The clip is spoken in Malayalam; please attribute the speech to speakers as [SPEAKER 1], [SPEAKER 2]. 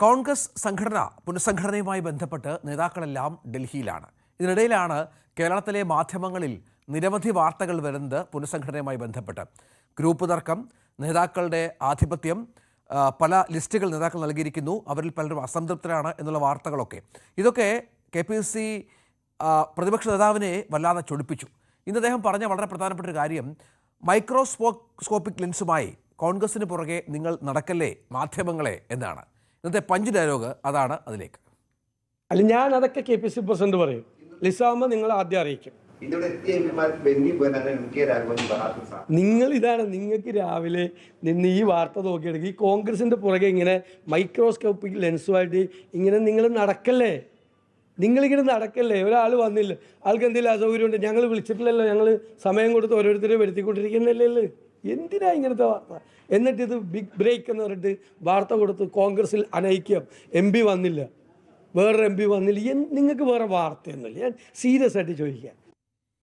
[SPEAKER 1] കോൺഗ്രസ് സംഘടന പുനഃസംഘടനയുമായി ബന്ധപ്പെട്ട് നേതാക്കളെല്ലാം ഡൽഹിയിലാണ്. ഇതിനിടയിലാണ് കേരളത്തിലെ മാധ്യമങ്ങളിൽ നിരവധി വാർത്തകൾ വരുന്നത് പുനഃസംഘടനയുമായി ബന്ധപ്പെട്ട്. ഗ്രൂപ്പ് തർക്കം, നേതാക്കളുടെ ആധിപത്യം, പല ലിസ്റ്റുകൾ നേതാക്കൾ നൽകിയിരിക്കുന്നു, അവരിൽ പലരും അസംതൃപ്തരാണ് എന്നുള്ള വാർത്തകളൊക്കെ. ഇതൊക്കെ KPCC പ്രതിപക്ഷ നേതാവിനെ വല്ലാതെ ചൊടിപ്പിച്ചു. ഇന്ന് അദ്ദേഹം പറഞ്ഞ വളരെ പ്രധാനപ്പെട്ട ഒരു കാര്യം, മൈക്രോസ്കോപ്പിക് ലെൻസുമായി കോൺഗ്രസിന് പുറകെ നിങ്ങൾ നടക്കല്ലേ മാധ്യമങ്ങളെ എന്നാണ്. ഇന്നത്തെ പഞ്ച് ഡയലോഗ് അതാണ്. അതിലേക്ക്
[SPEAKER 2] അല്ല, ഞാൻ അതൊക്കെ KPCC പ്രസിഡന്റ് പറയും. ലിസാകുമ്പോൾ നിങ്ങൾ ആദ്യം അറിയിക്കും. നിങ്ങൾ ഇതാണ്, നിങ്ങൾക്ക് രാവിലെ നിന്ന് ഈ വാർത്ത നോക്കിയെടുക്കുക. ഈ കോൺഗ്രസിന്റെ പുറകെ ഇങ്ങനെ മൈക്രോസ്കോപ്പിക് ലെൻസുമായിട്ട് ഇങ്ങനെ നിങ്ങൾ നടക്കല്ലേ, നിങ്ങളിങ്ങനെ നടക്കല്ലേ. ഒരാൾ വന്നില്ല, ആൾക്ക് എന്തെങ്കിലും അസൗകര്യമുണ്ട്, ഞങ്ങൾ വിളിച്ചിട്ടില്ലല്ലോ, ഞങ്ങൾ സമയം കൊടുത്ത് ഓരോരുത്തരെ വരുത്തിക്കൊണ്ടിരിക്കുന്നല്ലേ. എന്തിനാ ഇങ്ങനത്തെ വാർത്ത? എന്നിട്ട് ഇത് ബിഗ് ബ്രേക്ക് എന്ന് പറഞ്ഞിട്ട് വാർത്ത കൊടുത്ത് കോൺഗ്രസിൽ അനൈക്യം, MP വന്നില്ല, വേറൊരു MP വന്നില്ല. നിങ്ങൾക്ക് വേറെ വാർത്തയൊന്നുമില്ല. ഞാൻ സീരിയസ് ആയിട്ട് ചോദിക്കാം,